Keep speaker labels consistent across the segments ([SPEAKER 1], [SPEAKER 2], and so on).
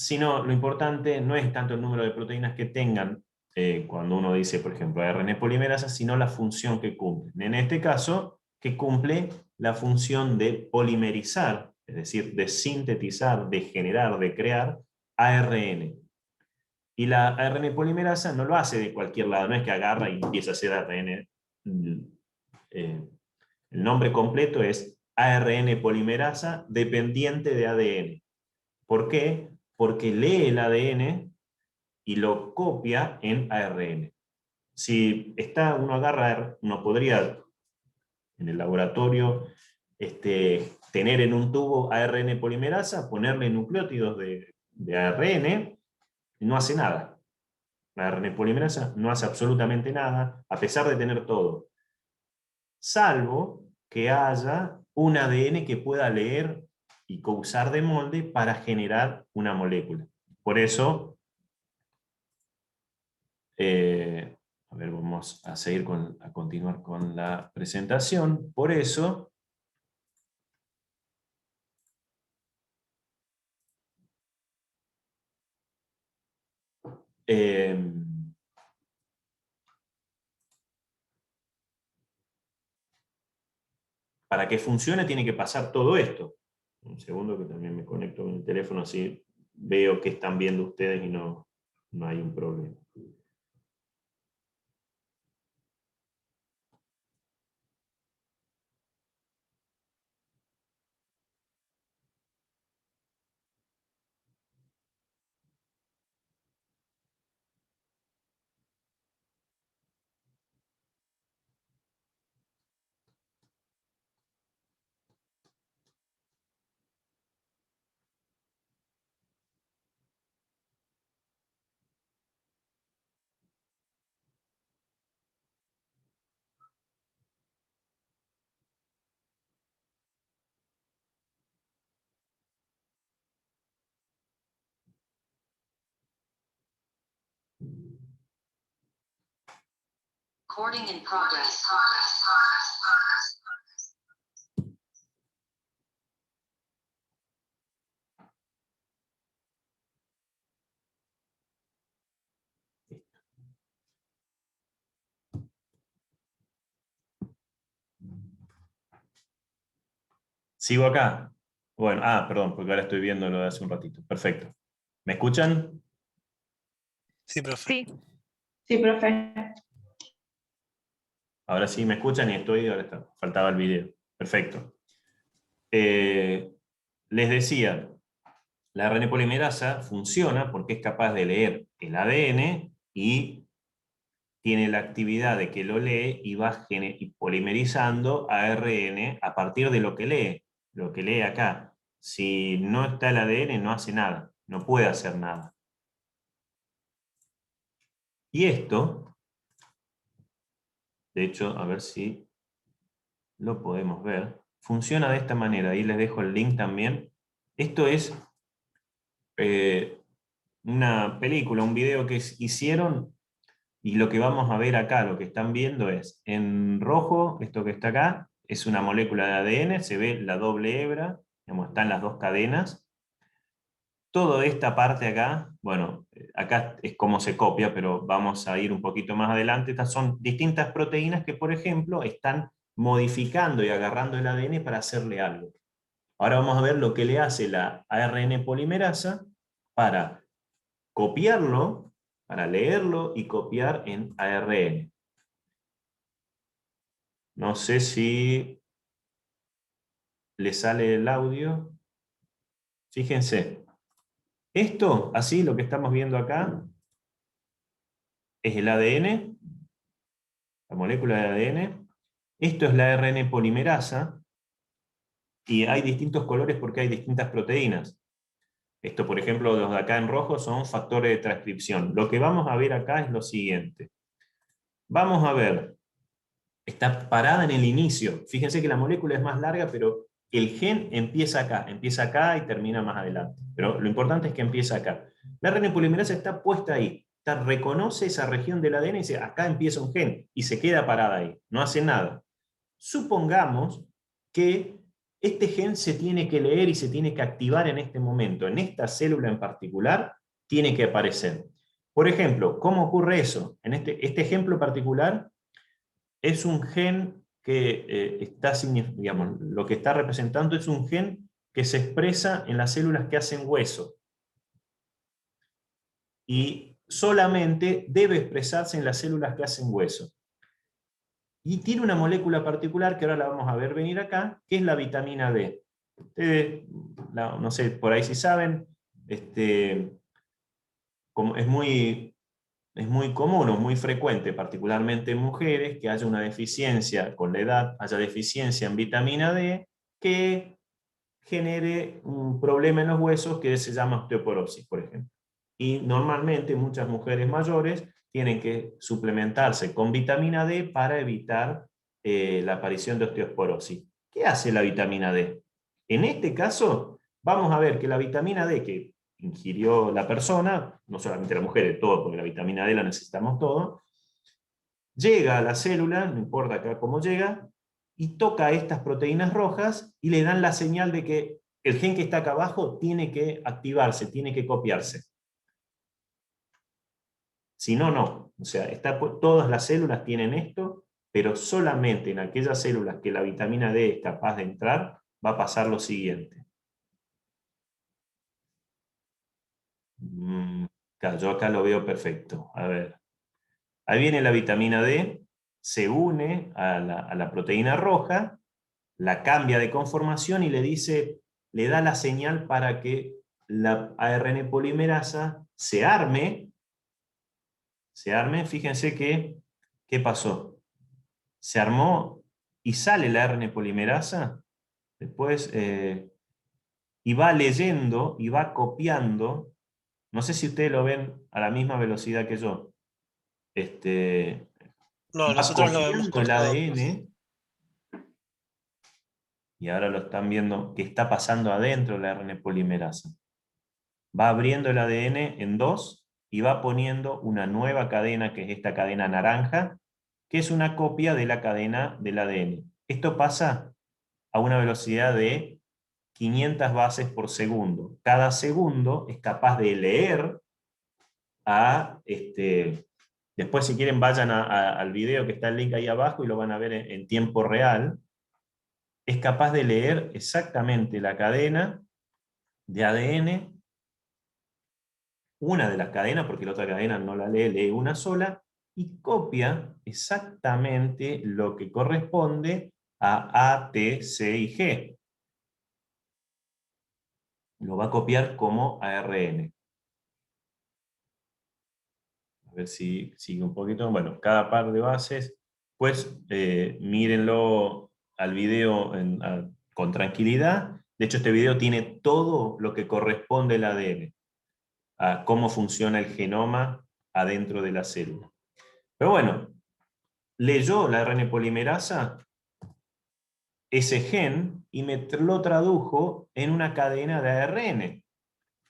[SPEAKER 1] sino lo importante no es tanto el número de proteínas que tengan, cuando uno dice, por ejemplo, ARN polimerasa, sino la función que cumplen. En este caso, que cumple la función de polimerizar, es decir, de sintetizar, de generar, de crear ARN. Y la ARN polimerasa no lo hace de cualquier lado, no es que agarra y empieza a hacer ARN. El nombre completo es ARN polimerasa dependiente de ADN. ¿Por qué? Porque lee el ADN y lo copia en ARN. Si uno agarra, uno podría en el laboratorio tener en un tubo ARN polimerasa, ponerle nucleótidos de ARN, y no hace nada. La ARN polimerasa no hace absolutamente nada, a pesar de tener todo. Salvo que haya un ADN que pueda leer y usar de molde para generar una molécula. Por eso, a ver, vamos a seguir a continuar con la presentación. Por eso, para que funcione tiene que pasar todo esto. Un segundo que también me conecto con el teléfono, así veo que están viendo ustedes y no hay un problema.
[SPEAKER 2] Recording in progress.
[SPEAKER 1] ¿Sigo acá? Bueno, perdón, porque ahora estoy viendo lo de hace un ratito. Perfecto. ¿Me escuchan?
[SPEAKER 3] Sí, profe.
[SPEAKER 4] Sí.
[SPEAKER 5] Sí, profe.
[SPEAKER 1] Ahora sí me escuchan y ahora está. Faltaba el video. Perfecto. Les decía, la ARN polimerasa funciona porque es capaz de leer el ADN y tiene la actividad de que lo lee y va polimerizando ARN a partir de lo que lee acá. Si no está el ADN no hace nada, no puede hacer nada. Y esto, de hecho, a ver si lo podemos ver, funciona de esta manera. Ahí les dejo el link también. Esto es una película, un video que hicieron, y lo que vamos a ver acá, lo que están viendo es, en rojo, esto que está acá, es una molécula de ADN, se ve la doble hebra, digamos, están las dos cadenas. Toda esta parte acá, bueno, acá es como se copia, pero vamos a ir un poquito más adelante. Estas son distintas proteínas que, por ejemplo, están modificando y agarrando el ADN para hacerle algo. Ahora vamos a ver lo que le hace la ARN polimerasa para copiarlo, para leerlo y copiar en ARN. No sé si le sale el audio. Fíjense. Esto, así, lo que estamos viendo acá, es el ADN, la molécula de ADN. Esto es la ARN polimerasa, y hay distintos colores porque hay distintas proteínas. Esto, por ejemplo, los de acá en rojo son factores de transcripción. Lo que vamos a ver acá es lo siguiente. Vamos a ver, está parada en el inicio. Fíjense que la molécula es más larga, pero el gen empieza acá y termina más adelante. Pero lo importante es que empieza acá. La ARN polimerasa está puesta ahí. Reconoce esa región del ADN y dice, acá empieza un gen, y se queda parada ahí. No hace nada. Supongamos que este gen se tiene que leer y se tiene que activar en este momento. En esta célula en particular tiene que aparecer. Por ejemplo, ¿cómo ocurre eso? En este ejemplo particular es un gen que digamos, lo que está representando es un gen que se expresa en las células que hacen hueso. Y solamente debe expresarse en las células que hacen hueso. Y tiene una molécula particular que ahora la vamos a ver venir acá, que es la vitamina D. Ustedes, no sé, por ahí si saben, como es muy común o muy frecuente, particularmente en mujeres, que haya una deficiencia con la edad, haya deficiencia en vitamina D, que genere un problema en los huesos que se llama osteoporosis, por ejemplo. Y normalmente muchas mujeres mayores tienen que suplementarse con vitamina D para evitar la aparición de osteoporosis. ¿Qué hace la vitamina D? En este caso, vamos a ver que la vitamina D que ingirió la persona, no solamente la mujer, todo, porque la vitamina D la necesitamos todo, llega a la célula, no importa acá cómo llega, y toca estas proteínas rojas y le dan la señal de que el gen que está acá abajo tiene que activarse, tiene que copiarse. Si no, no. O sea, todas las células tienen esto, pero solamente en aquellas células que la vitamina D es capaz de entrar, va a pasar lo siguiente. Yo acá lo veo perfecto. A ver. Ahí viene la vitamina D, se une a la proteína roja, la cambia de conformación y le da la señal para que la ARN polimerasa se arme. Fíjense ¿qué pasó? Se armó y sale la ARN polimerasa, después, y va leyendo y va copiando. No sé si ustedes lo ven a la misma velocidad que yo.
[SPEAKER 3] No,
[SPEAKER 1] Va
[SPEAKER 3] nosotros lo hemos
[SPEAKER 1] copiando el
[SPEAKER 3] cortado.
[SPEAKER 1] ADN, y ahora lo están viendo que está pasando adentro de la ARN polimerasa. Va abriendo el ADN en dos y va poniendo una nueva cadena, que es esta cadena naranja, que es una copia de la cadena del ADN. Esto pasa a una velocidad de 500 bases por segundo. Cada segundo es capaz de leer después si quieren vayan al video que está el link ahí abajo y lo van a ver en tiempo real. Es capaz de leer exactamente la cadena de ADN, una de las cadenas, porque la otra cadena no la lee, lee una sola, y copia exactamente lo que corresponde a T, C y G. Lo va a copiar como ARN. A ver si sigue un poquito. Bueno, cada par de bases, pues mírenlo al video con tranquilidad. De hecho, este video tiene todo lo que corresponde al ADN, a cómo funciona el genoma adentro de la célula. Pero bueno, leyó la ARN polimerasa ese gen y lo tradujo en una cadena de ARN.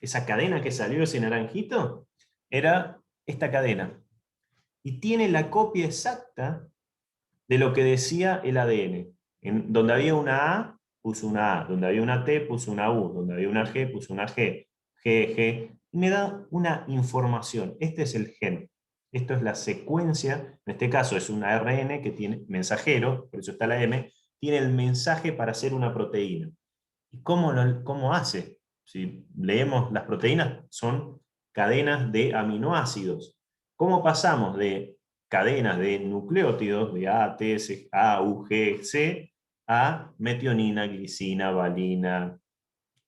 [SPEAKER 1] Esa cadena que salió, ese naranjito, era esta cadena. Y tiene la copia exacta de lo que decía el ADN. Donde había una A, puso una A. Donde había una T, puso una U. Donde había una G, puso una G. G. Y me da una información. Este es el gen. Esto es la secuencia. En este caso es un ARN que tiene mensajero, por eso está la M, tiene el mensaje para hacer una proteína. ¿Y cómo hace? Si leemos las proteínas, son cadenas de aminoácidos. ¿Cómo pasamos de cadenas de nucleótidos, de A, T, C, A, U, G, C, a metionina, glicina, valina,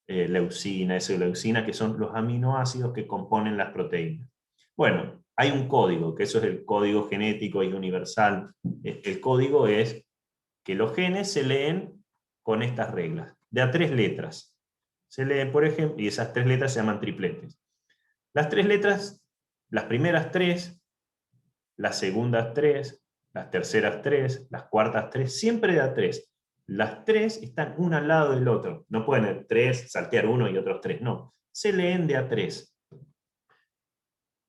[SPEAKER 1] leucina, S-leucina, que son los aminoácidos que componen las proteínas? Bueno, hay un código, que eso es el código genético y universal. El código es que los genes se leen con estas reglas, de a 3 letras. Se leen, por ejemplo, y esas 3 letras se llaman tripletes. Las 3 letras, las primeras 3, las segundas 3, las terceras 3, las cuartas 3, siempre de a 3. Las 3 están una al lado del otro. No pueden 3, saltear uno y otros 3, no. Se leen de a 3.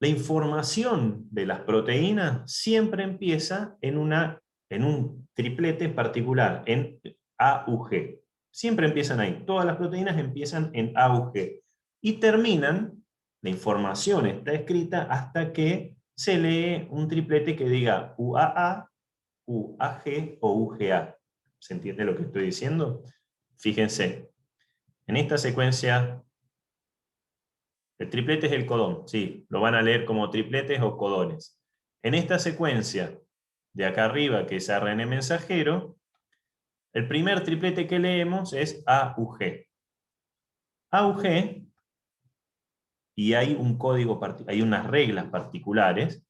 [SPEAKER 1] La información de las proteínas siempre empieza en un triplete particular, en AUG. Siempre empiezan ahí. Todas las proteínas empiezan en AUG. Y terminan, la información está escrita hasta que se lee un triplete que diga UAA, UAG o UGA. ¿Se entiende lo que estoy diciendo? Fíjense, en esta secuencia, el triplete es el codón, sí, lo van a leer como tripletes o codones. En esta secuencia de acá arriba, que es ARN mensajero, el primer triplete que leemos es AUG. AUG, y hay un código, hay unas reglas particulares.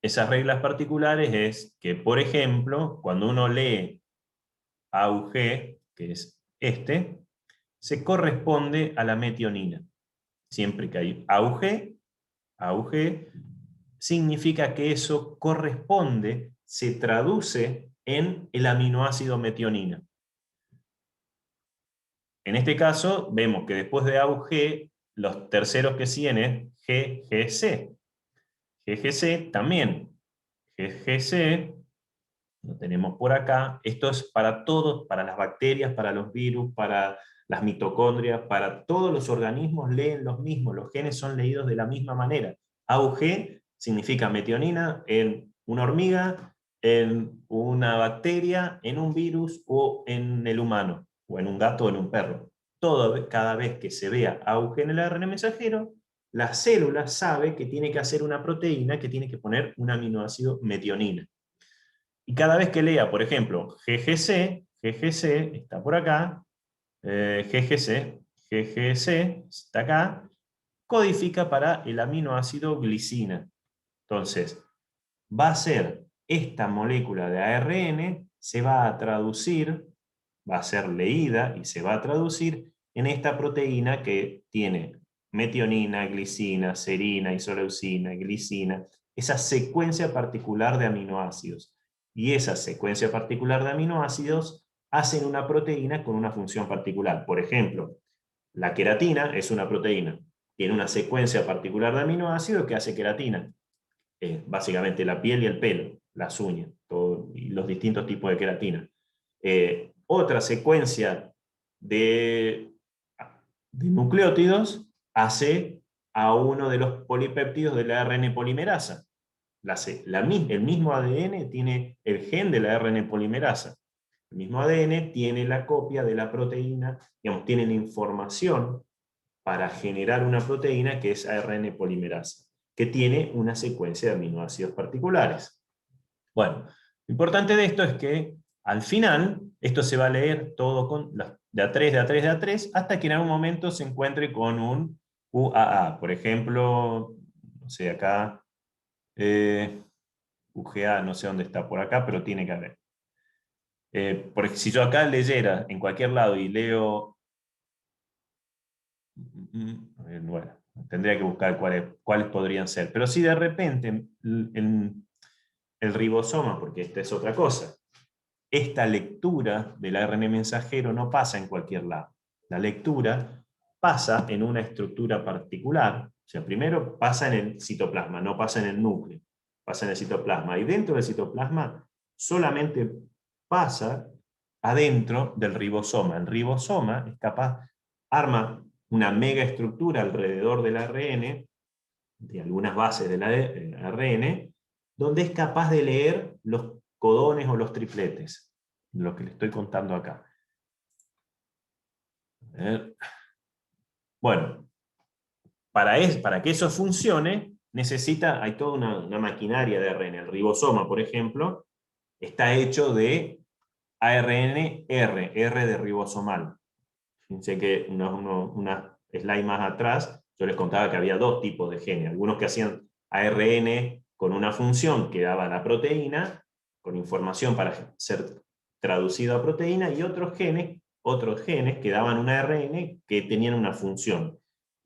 [SPEAKER 1] Esas reglas particulares es que, por ejemplo, cuando uno lee AUG, que es este, se corresponde a la metionina. Siempre que hay AUG, significa que eso corresponde, se traduce en el aminoácido metionina. En este caso, vemos que después de AUG, los terceros que siguen es GGC. GGC también. GGC, lo tenemos por acá. Esto es para todos, para las bacterias, para los virus, para las mitocondrias, para todos los organismos leen los mismos. Los genes son leídos de la misma manera. AUG significa metionina en una hormiga, en una bacteria, en un virus o en el humano, o en un gato o en un perro. Cada vez que se vea AUG en el ARN mensajero, la célula sabe que tiene que hacer una proteína que tiene que poner un aminoácido metionina. Y cada vez que lea, por ejemplo, GGC está por acá, GGC está acá, codifica para el aminoácido glicina. Entonces, va a ser esta molécula de ARN, se va a traducir, va a ser leída y se va a traducir en esta proteína que tiene metionina, glicina, serina, isoleucina, glicina, esa secuencia particular de aminoácidos. Y esa secuencia particular de aminoácidos hacen una proteína con una función particular. Por ejemplo, la queratina es una proteína, tiene una secuencia particular de aminoácidos que hace queratina. Básicamente la piel y el pelo, las uñas, y los distintos tipos de queratina. Otra secuencia de nucleótidos hace a uno de los polipéptidos de la ARN polimerasa. El mismo ADN tiene el gen de la ARN polimerasa. El mismo ADN tiene la copia de la proteína, digamos, tiene la información para generar una proteína que es ARN polimerasa, que tiene una secuencia de aminoácidos particulares. Bueno, lo importante de esto es que al final esto se va a leer todo de A3, de A3, de A3, hasta que en algún momento se encuentre con un UAA. Por ejemplo, no sé, acá, UGA, no sé dónde está por acá, pero tiene que haber. Porque si yo acá leyera en cualquier lado y leo... Bueno, tendría que buscar cuáles podrían ser. Pero si de repente el ribosoma, porque esta es otra cosa, esta lectura del ARN mensajero no pasa en cualquier lado. La lectura pasa en una estructura particular. O sea, primero pasa en el citoplasma, no pasa en el núcleo. Pasa en el citoplasma. Y dentro del citoplasma solamente pasa adentro del ribosoma. El ribosoma es capaz, arma una megaestructura alrededor del ARN, de algunas bases del ARN, donde es capaz de leer los codones o los tripletes, lo que le estoy contando acá. Bueno, para que eso funcione, hay toda una maquinaria de ARN. El ribosoma, por ejemplo, está hecho de ARN R de ribosomal. Fíjense que una slide más atrás, yo les contaba que había dos tipos de genes. Algunos que hacían ARN con una función que daba la proteína, con información para ser traducido a proteína, y otros genes que daban un ARN que tenían una función.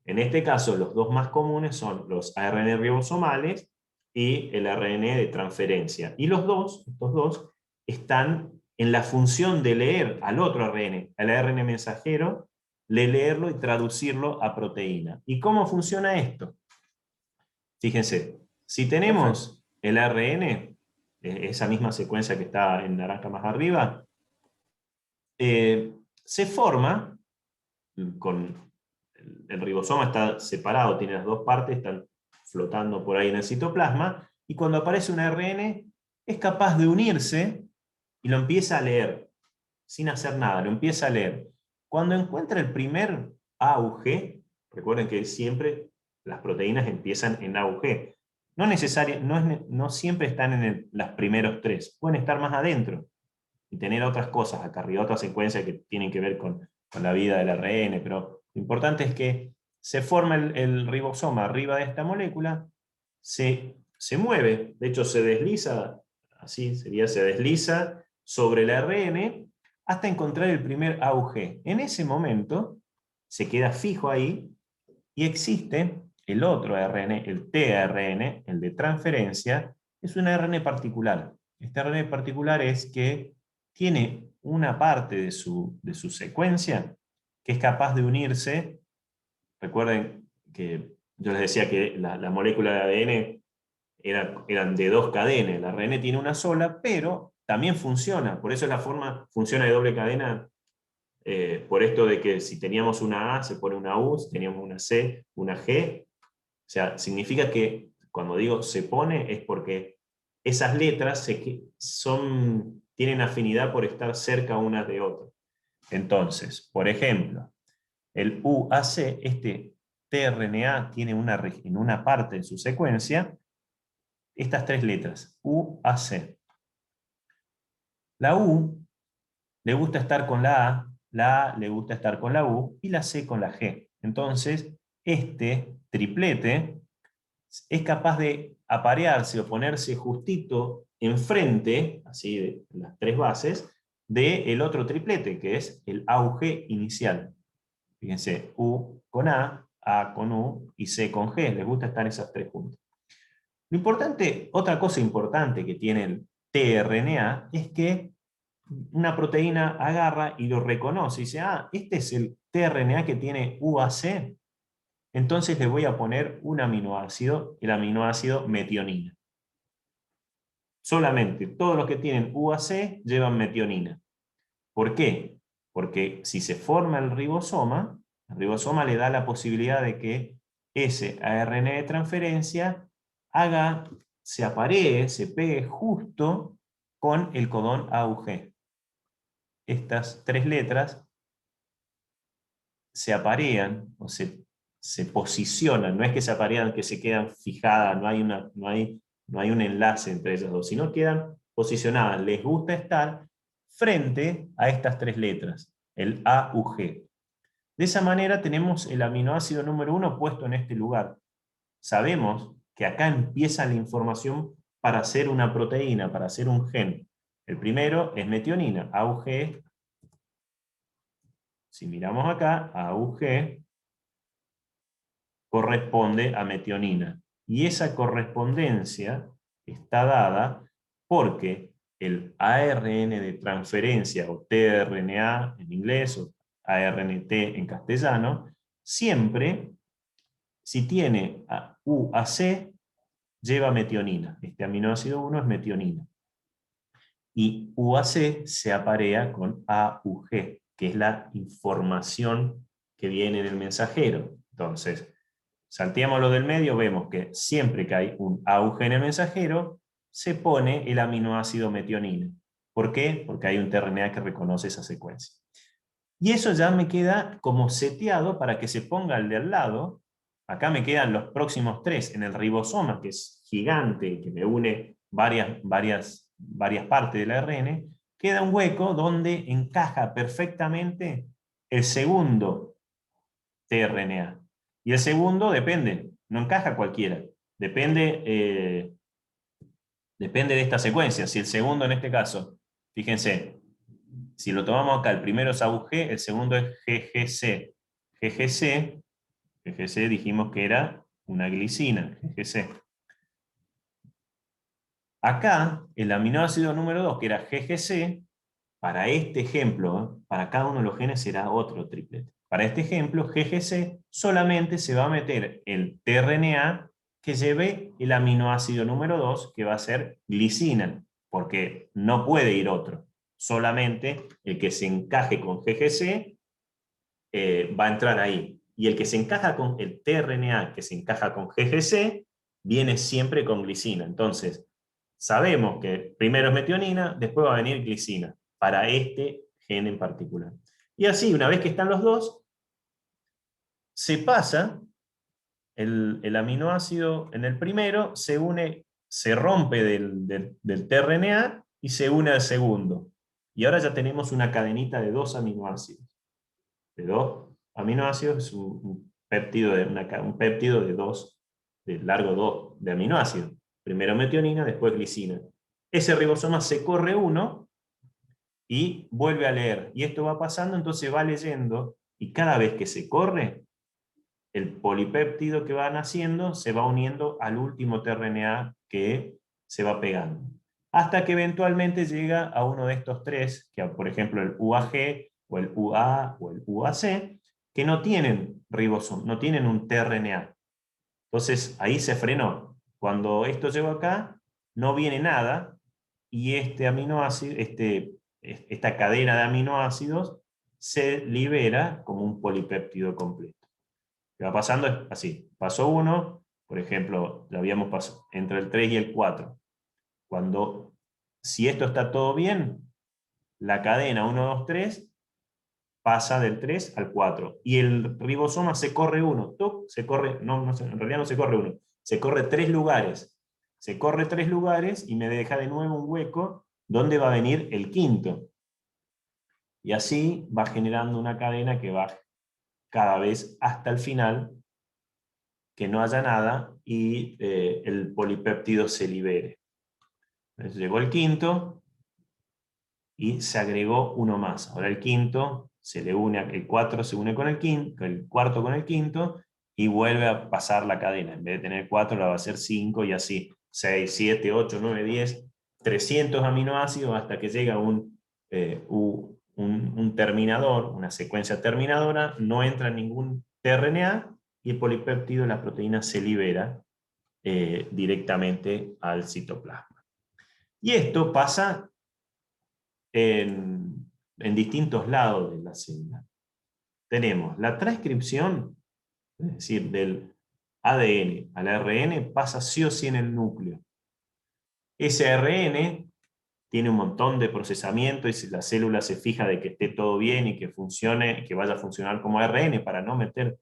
[SPEAKER 1] En este caso, los dos más comunes son los ARN ribosomales y el ARN de transferencia. Y estos dos, están en la función de leer al otro ARN, al ARN mensajero, leerlo y traducirlo a proteína. ¿Y cómo funciona esto? Fíjense, si tenemos el ARN, esa misma secuencia que está en naranja más arriba, se forma con el ribosoma está separado, tiene las dos partes, están flotando por ahí en el citoplasma, y cuando aparece un ARN es capaz de unirse y lo empieza a leer, sin hacer nada, lo empieza a leer. Cuando encuentra el primer A u G, recuerden que siempre las proteínas empiezan en A u G. No siempre están en los primeros tres, pueden estar más adentro y tener otras cosas acá arriba, otras secuencias que tienen que ver con la vida del ARN, pero lo importante es que se forma el ribosoma arriba de esta molécula, se mueve, de hecho se desliza, así sería, se desliza sobre el ARN hasta encontrar el primer AUG. En ese momento se queda fijo ahí y existe el otro ARN, el tRN, el de transferencia, es un ARN particular. Este ARN particular es que tiene una parte de su secuencia que es capaz de unirse. Recuerden que yo les decía que la molécula de ADN eran de dos cadenas, el ARN tiene una sola, pero también funciona, por eso es la forma, funciona de doble cadena, por esto de que si teníamos una A se pone una U, si teníamos una C, una G, o sea, significa que cuando digo se pone es porque esas letras tienen afinidad por estar cerca unas de otras. Entonces, por ejemplo, el UAC, este tRNA tiene en una parte de su secuencia estas tres letras, UAC. La U le gusta estar con la A le gusta estar con la U, y la C con la G. Entonces, este triplete es capaz de aparearse o ponerse justito enfrente, así de las tres bases, del otro triplete, que es el AUG inicial. Fíjense, U con A con U y C con G. Les gusta estar esas tres juntas. Lo importante, otra cosa importante que tiene el tRNA es que una proteína agarra y lo reconoce y dice, este es el tRNA que tiene UAC, entonces le voy a poner un aminoácido, el aminoácido metionina. Solamente todos los que tienen UAC llevan metionina. ¿Por qué? Porque si se forma el ribosoma le da la posibilidad de que ese ARN de transferencia se aparee, se pegue justo con el codón AUG. Estas tres letras se aparean o se posicionan, no es que se aparean, que se quedan fijadas, no hay un enlace entre ellas dos, sino quedan posicionadas, les gusta estar frente a estas tres letras, el AUG. De esa manera tenemos el aminoácido número 1 puesto en este lugar. Sabemos que acá empieza la información para hacer una proteína, para hacer un gen. El primero es metionina, AUG. Si miramos acá, AUG corresponde a metionina. Y esa correspondencia está dada porque el ARN de transferencia, o tRNA en inglés, o ARNT en castellano, siempre, si tiene UAC, lleva metionina. Este aminoácido 1 es metionina. Y UAC se aparea con AUG, que es la información que viene en el mensajero. Entonces, salteamos lo del medio, vemos que siempre que hay un AUG en el mensajero, se pone el aminoácido metionina. ¿Por qué? Porque hay un tRNA que reconoce esa secuencia. Y eso ya me queda como seteado para que se ponga el de al lado. Acá me quedan los próximos tres en el ribosoma, que es gigante, que me une varias partes del ARN. Queda un hueco donde encaja perfectamente el segundo tRNA. Y el segundo depende, no encaja cualquiera. Depende de esta secuencia. Si el segundo en este caso, fíjense, si lo tomamos acá, el primero es AUG, el segundo es GGC. GGC dijimos que era una glicina, GGC. Acá, el aminoácido número 2, que era GGC, para este ejemplo, para cada uno de los genes será otro triplete. Para este ejemplo, GGC solamente se va a meter el tRNA que lleve el aminoácido número 2, que va a ser glicina. porque no puede ir otro. Solamente el que se encaje con GGC va a entrar ahí. Y el que se encaja con el tRNA, que se encaja con GGC, viene siempre con glicina. Entonces, sabemos que primero es metionina, después va a venir glicina, para este gen en particular. Y así, una vez que están los dos, se pasa el aminoácido en el primero, se une, se rompe del tRNA y se une al segundo. Y ahora ya tenemos una cadenita de 2 aminoácidos. De 2 aminoácidos es un péptido de 2, de largo 2 de aminoácidos. Primero metionina, después glicina. Ese ribosoma se corre uno y vuelve a leer. Y esto va pasando, entonces va leyendo, y cada vez que se corre, el polipéptido que van haciendo se va uniendo al último tRNA que se va pegando. Hasta que eventualmente llega a uno de estos tres, que por ejemplo el UAG, o el UA, o el UAC, que no tienen ribosoma, no tienen un tRNA. Entonces ahí se frenó. Cuando esto llegó acá, no viene nada, y este aminoácido, esta cadena de aminoácidos se libera como un polipéptido completo. Lo que va pasando es así. Pasó uno, por ejemplo, lo habíamos pasado entre el 3 y el 4. Si esto está todo bien, la cadena 1, 2, 3 pasa del 3 al 4. Y el ribosoma se corre uno. Se corre, en realidad no se corre uno. Se corre 3 lugares. Se corre 3 lugares y me deja de nuevo un hueco donde va a venir el quinto. Y así va generando una cadena que va cada vez hasta el final, que no haya nada y el polipéptido se libere. Entonces llegó el quinto y se agregó uno más. Ahora el quinto se le une, el 4 se une con el cuarto con el quinto y vuelve a pasar la cadena. En vez de tener 4 la va a ser 5 y así. 6, 7, 8, 9, 10, 300 aminoácidos hasta que llega un terminador, una secuencia terminadora, no entra ningún tRNA y el polipéptido, la proteína, se libera directamente al citoplasma. Y esto pasa en distintos lados de la célula. Tenemos la transcripción, es decir, del ADN al ARN, pasa sí o sí en el núcleo. Ese ARN tiene un montón de procesamiento y si la célula se fija de que esté todo bien y que funcione, que vaya a funcionar como ARN para no meter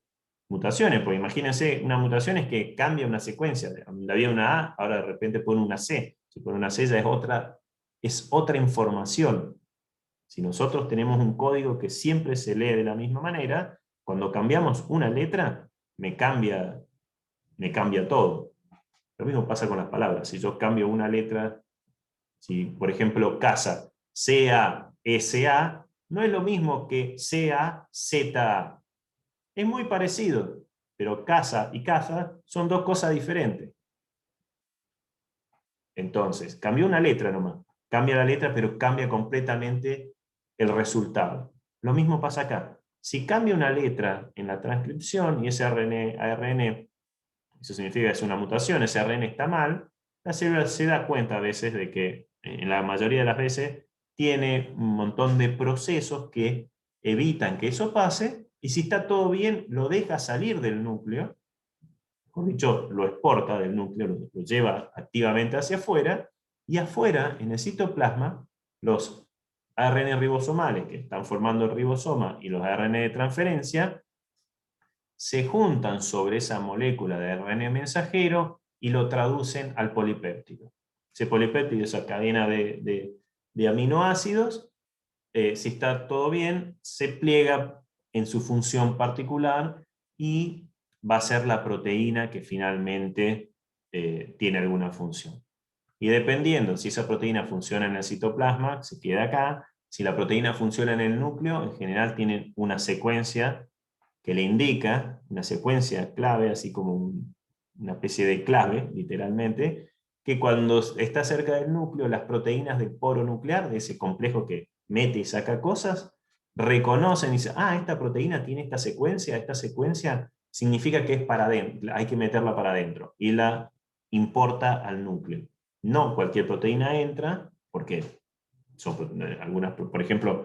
[SPEAKER 1] mutaciones, porque imagínense, una mutación es que cambia una secuencia, había una A, ahora de repente pone una C, si pone una C ya es otra información. Si nosotros tenemos un código que siempre se lee de la misma manera, cuando cambiamos una letra, me cambia todo. Lo mismo pasa con las palabras, si yo cambio una letra, si por ejemplo casa, C-A-S-A, no es lo mismo que C-A-Z-A. Es muy parecido, pero casa y caza son dos cosas diferentes. Entonces, cambió una letra nomás. Cambia la letra, pero cambia completamente el resultado. Lo mismo pasa acá. Si cambia una letra en la transcripción y ese ARN, eso significa que es una mutación, ese ARN está mal, la célula se da cuenta a veces de que, en la mayoría de las veces, tiene un montón de procesos que evitan que eso pase, y si está todo bien, lo deja salir del núcleo, mejor dicho, lo exporta del núcleo, lo lleva activamente hacia afuera, y afuera, en el citoplasma, los ARN ribosomales que están formando el ribosoma y los ARN de transferencia se juntan sobre esa molécula de ARN mensajero y lo traducen al polipéptido. Ese polipéptido, esa cadena de aminoácidos, si está todo bien, se pliega en su función particular y va a ser la proteína que finalmente tiene alguna función. Y dependiendo si esa proteína funciona en el citoplasma, se queda acá. Si la proteína funciona en el núcleo, en general tiene una secuencia que le indica, una secuencia clave, así como una especie de clave, literalmente, que cuando está cerca del núcleo, las proteínas del poro nuclear, de ese complejo que mete y saca cosas, reconocen y dicen, esta proteína tiene esta secuencia significa que es para adentro, hay que meterla para adentro, y la importa al núcleo. No cualquier proteína entra, porque son algunas, por ejemplo,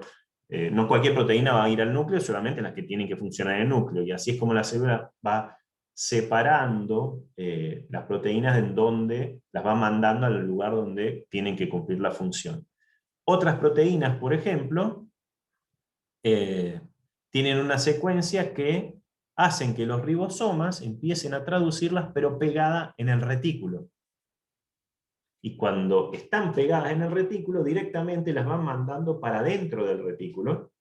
[SPEAKER 1] no cualquier proteína va a ir al núcleo, solamente las que tienen que funcionar en el núcleo, y así es como la célula va separando las proteínas en donde las va mandando al lugar donde tienen que cumplir la función. Otras proteínas, por ejemplo, tienen una secuencia que hacen que los ribosomas empiecen a traducirlas, pero pegada en el retículo. Y cuando están pegadas en el retículo, directamente las van mandando para dentro del retículo.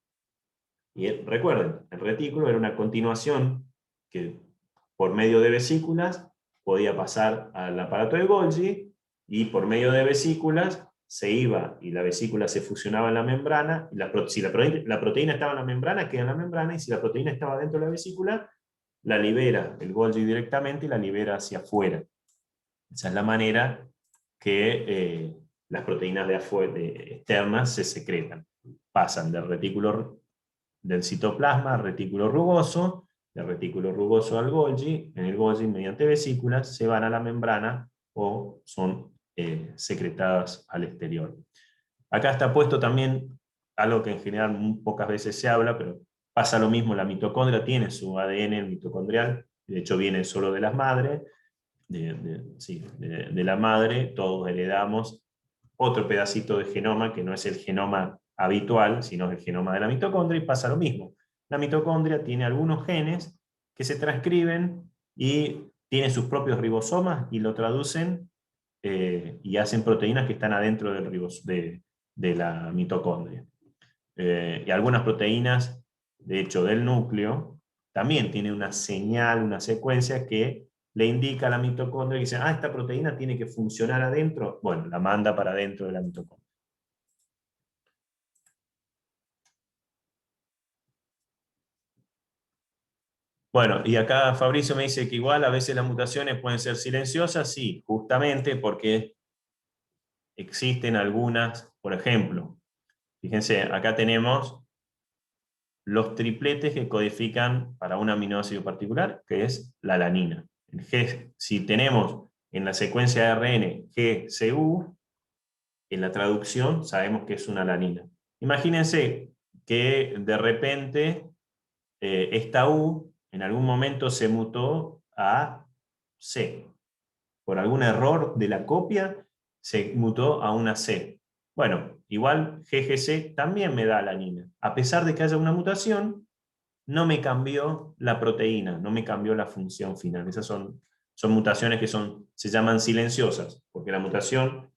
[SPEAKER 1] Y recuerden, el retículo era una continuación que por medio de vesículas podía pasar al aparato de Golgi, y por medio de vesículas se iba y la vesícula se fusionaba en la membrana, y si la proteína estaba en la membrana, queda en la membrana, y si la proteína estaba dentro de la vesícula, la libera el Golgi directamente y la libera hacia afuera. Esa es la manera que las proteínas externas se secretan. Pasan del retículo del citoplasma al retículo rugoso, del retículo rugoso al Golgi, en el Golgi mediante vesículas se van a la membrana o son secretadas al exterior. Acá está puesto también algo que en general muy pocas veces se habla, pero pasa lo mismo, la mitocondria tiene su ADN mitocondrial, de hecho viene solo de las madres, de la madre, todos heredamos otro pedacito de genoma que no es el genoma habitual, sino el genoma de la mitocondria, y pasa lo mismo. La mitocondria tiene algunos genes que se transcriben y tiene sus propios ribosomas y lo traducen y hacen proteínas que están adentro de la mitocondria. Y algunas proteínas, de hecho del núcleo, también tienen una señal, una secuencia que le indica a la mitocondria y dice, esta proteína tiene que funcionar adentro, bueno, la manda para adentro de la mitocondria. Bueno, y acá Fabricio me dice que igual a veces las mutaciones pueden ser silenciosas, sí, justamente porque existen algunas, por ejemplo, fíjense, acá tenemos los tripletes que codifican para un aminoácido particular, que es la alanina. Si tenemos en la secuencia de ARN GCU, en la traducción sabemos que es una alanina. Imagínense que de repente esta U en algún momento se mutó a C. Por algún error de la copia se mutó a una C. Bueno, igual GGC también me da alanina. A pesar de que haya una mutación, no me cambió la proteína, no me cambió la función final. Esas son mutaciones que se llaman silenciosas, porque la mutación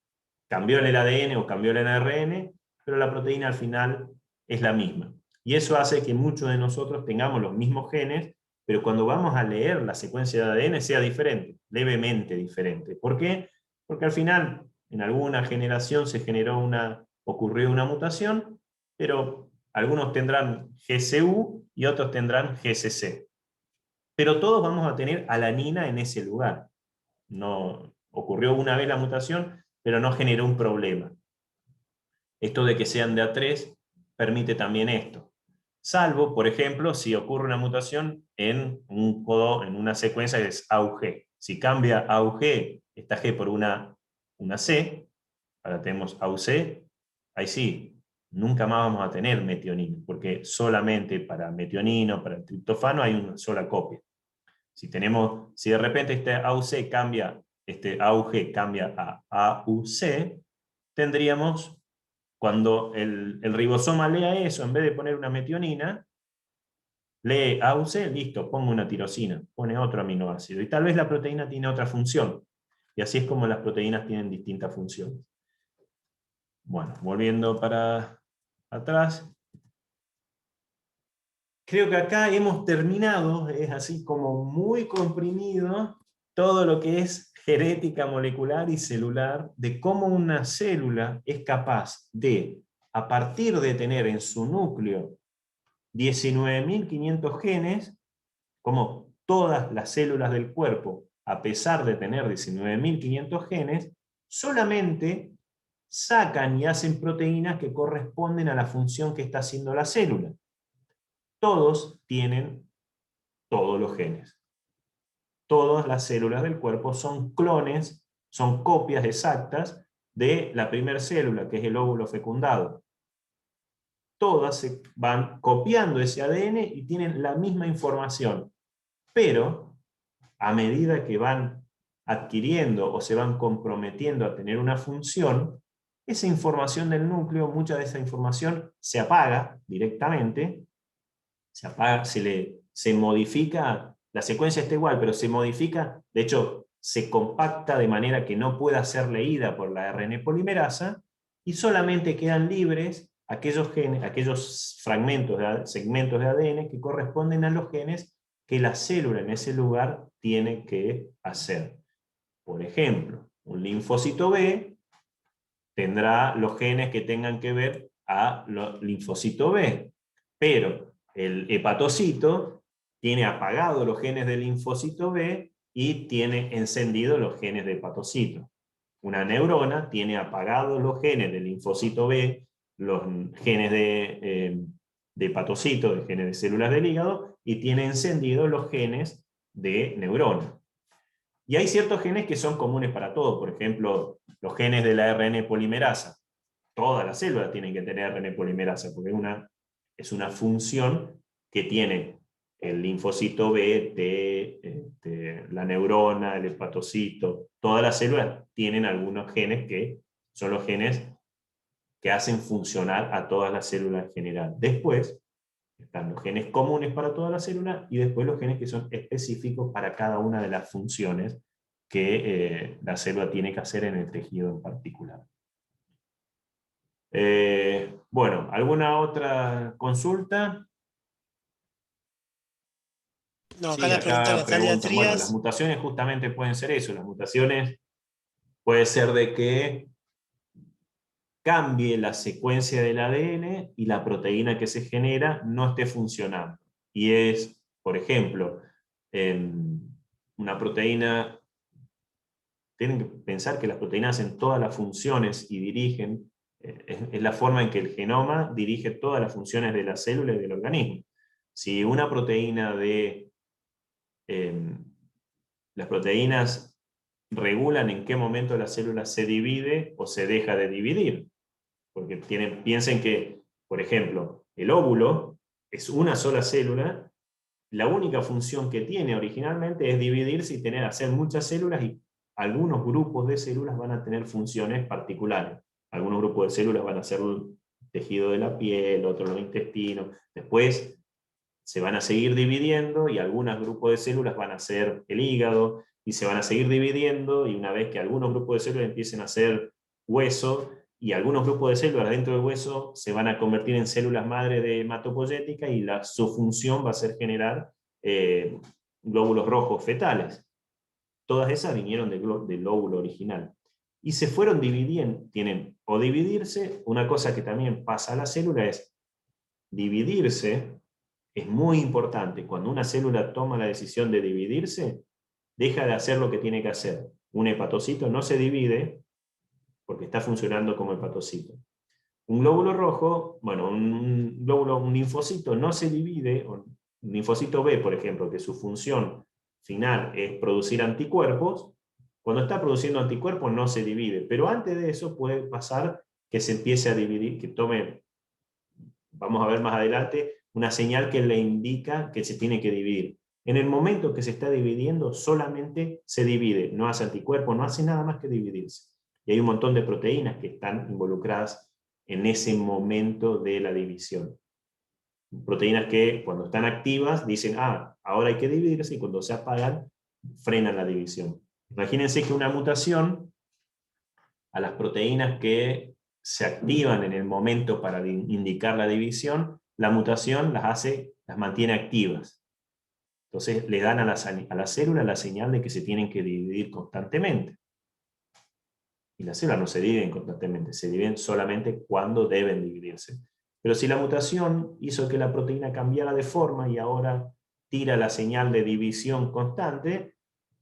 [SPEAKER 1] cambió el ADN o cambió el ARN, pero la proteína al final es la misma. Y eso hace que muchos de nosotros tengamos los mismos genes, pero cuando vamos a leer la secuencia de ADN sea diferente, levemente diferente. ¿Por qué? Porque al final, en alguna generación ocurrió una mutación, pero algunos tendrán GCU y otros tendrán GCC. Pero todos vamos a tener alanina en ese lugar. No, ocurrió una vez la mutación, pero no generó un problema. Esto de que sean de A3 permite también esto. Salvo, por ejemplo, si ocurre una mutación en un codo, en una secuencia que es AUG. Si cambia AUG, esta G por una C, ahora tenemos AUC, ahí sí, nunca más vamos a tener metionino, porque solamente para metionino, para el triptofano, hay una sola copia. Si de repente este AUC cambia, este AUG cambia a AUC, tendríamos, cuando el ribosoma lea eso, en vez de poner una metionina, lee AUC, listo, pongo una tirosina, pone otro aminoácido. Y tal vez la proteína tiene otra función. Y así es como las proteínas tienen distintas funciones. Bueno, volviendo para atrás. Creo que acá hemos terminado, es así como muy comprimido, todo lo que es genética molecular y celular, de cómo una célula es capaz de, a partir de tener en su núcleo 19.500 genes, como todas las células del cuerpo, a pesar de tener 19.500 genes, solamente sacan y hacen proteínas que corresponden a la función que está haciendo la célula. Todos tienen todos los genes. Todas las células del cuerpo son clones, son copias exactas de la primera célula, que es el óvulo fecundado. Todas se van copiando ese ADN y tienen la misma información, pero a medida que van adquiriendo o se van comprometiendo a tener una función, esa información del núcleo, mucha de esa información se apaga directamente, se apaga, se modifica, la secuencia está igual, pero se modifica, de hecho, se compacta de manera que no pueda ser leída por la ARN polimerasa, y solamente quedan libres aquellos genes, aquellos fragmentos, segmentos de ADN que corresponden a los genes que la célula en ese lugar tiene que hacer. Por ejemplo, un linfocito B tendrá los genes que tengan que ver a los linfocitos B, pero el hepatocito tiene apagados los genes del linfocito B y tiene encendidos los genes de hepatocito. Una neurona tiene apagados los genes del linfocito B, los genes de hepatocito, de genes de células del hígado, y tiene encendidos los genes de neurona. Y hay ciertos genes que son comunes para todos, por ejemplo, los genes de la ARN polimerasa. Todas las células tienen que tener ARN polimerasa, porque es una función que tiene el linfocito B, T, la neurona, el hepatocito. Todas las células tienen algunos genes que son los genes que hacen funcionar a todas las células en general. Después están los genes comunes para todas las células y después los genes que son específicos para cada una de las funciones que la célula tiene que hacer en el tejido en particular. Bueno, ¿alguna otra consulta?
[SPEAKER 3] No,
[SPEAKER 1] Sí,
[SPEAKER 3] acá la pregunta de
[SPEAKER 1] acá
[SPEAKER 3] Natalia
[SPEAKER 1] preguntan, bueno, las
[SPEAKER 3] Trías.
[SPEAKER 1] mutaciones justamente pueden ser eso, las mutaciones puede ser de que cambie la secuencia del ADN y la proteína que se genera no esté funcionando. Y es, por ejemplo, una proteína, tienen que pensar que las proteínas hacen todas las funciones y dirigen, es la forma en que el genoma dirige todas las funciones de la célula y del organismo. Si una proteína las proteínas regulan en qué momento la célula se divide o se deja de dividir. Porque piensen que, por ejemplo, el óvulo es una sola célula, la única función que tiene originalmente es dividirse y hacer muchas células, y algunos grupos de células van a tener funciones particulares. Algunos grupos de células van a ser el tejido de la piel, otros los intestinos. Después se van a seguir dividiendo y algunos grupos de células van a ser el hígado, y se van a seguir dividiendo, y una vez que algunos grupos de células empiecen a ser hueso, y algunos grupos de células dentro del hueso se van a convertir en células madre de hematopoyética, y su función va a ser generar glóbulos rojos fetales. Todas esas vinieron del óvulo original. Y se fueron dividiendo, tienen o dividirse, una cosa que también pasa a la célula es dividirse, es muy importante. Cuando una célula toma la decisión de dividirse, deja de hacer lo que tiene que hacer. Un hepatocito no se divide porque está funcionando como hepatocito. Un glóbulo rojo, bueno, un linfocito no se divide, un linfocito B, por ejemplo, que su función final es producir anticuerpos. Cuando está produciendo anticuerpos no se divide, pero antes de eso puede pasar que se empiece a dividir, que tome, vamos a ver más adelante, una señal que le indica que se tiene que dividir. En el momento que se está dividiendo, solamente se divide, no hace anticuerpos, no hace nada más que dividirse. Y hay un montón de proteínas que están involucradas en ese momento de la división. Proteínas que cuando están activas dicen, ahora hay que dividirse, y cuando se apagan, frenan la división. Imagínense que una mutación, a las proteínas que se activan en el momento para indicar la división, la mutación las mantiene activas. Entonces le dan a la célula la señal de que se tienen que dividir constantemente. Y las células no se dividen constantemente, se dividen solamente cuando deben dividirse. Pero si la mutación hizo que la proteína cambiara de forma y ahora tira la señal de división constante,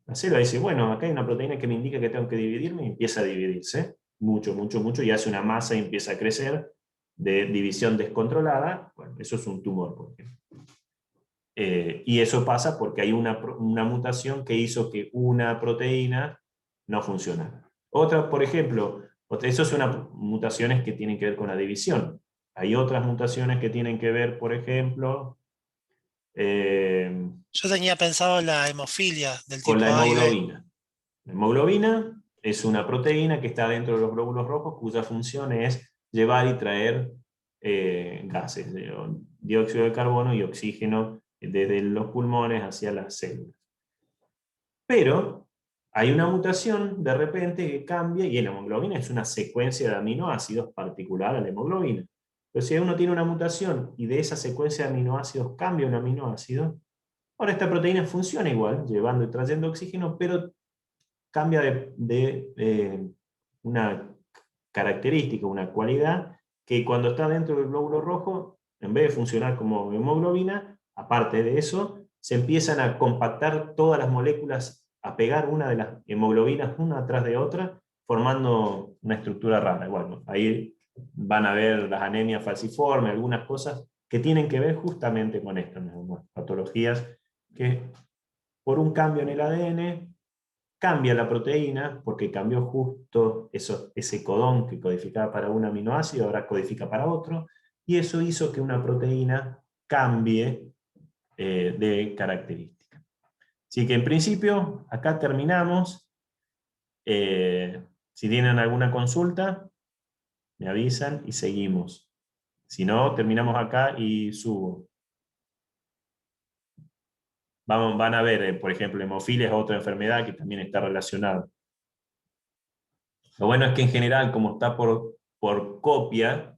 [SPEAKER 1] la célula dice, bueno, acá hay una proteína que me indica que tengo que dividirme, y empieza a dividirse, mucho, y hace una masa y empieza a crecer de división descontrolada. Bueno, eso es un tumor, por ejemplo. Y eso pasa porque hay una mutación que hizo que una proteína no funcionara. Otra, por ejemplo, Eso son mutaciones que tienen que ver con la división. Hay otras mutaciones que tienen que ver, por ejemplo,
[SPEAKER 3] Yo tenía pensado la hemofilia del
[SPEAKER 1] con la
[SPEAKER 3] tipo A y B.
[SPEAKER 1] hemoglobina. La hemoglobina es una proteína que está dentro de los glóbulos rojos cuya función es llevar y traer gases, dióxido de carbono y oxígeno desde los pulmones hacia las células. Pero hay una mutación de repente que cambia, y la hemoglobina es una secuencia de aminoácidos particular a la hemoglobina. Pero si uno tiene una mutación y de esa secuencia de aminoácidos cambia un aminoácido, ahora esta proteína funciona igual, llevando y trayendo oxígeno, pero cambia de una característica, una cualidad, que cuando está dentro del glóbulo rojo, en vez de funcionar como hemoglobina, aparte de eso, se empiezan a compactar todas las moléculas, a pegar una de las hemoglobinas una atrás de otra, formando una estructura rara. Bueno, ahí van a ver las anemias falciformes, algunas cosas que tienen que ver justamente con esto, ¿no? Patologías que por un cambio en el ADN cambia la proteína, porque cambió justo ese codón que codificaba para un aminoácido, ahora codifica para otro, y eso hizo que una proteína cambie de característica. Así que en principio, acá terminamos. Si tienen alguna consulta, me avisan y seguimos. Si no, terminamos acá y subo. Van a ver, por ejemplo, hemofilia es otra enfermedad que también está relacionada. Lo bueno es que en general, como está por copia,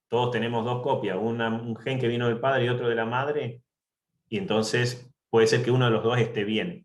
[SPEAKER 1] todos tenemos dos copias, un gen que vino del padre y otro de la madre, y entonces puede ser que uno de los dos esté bien.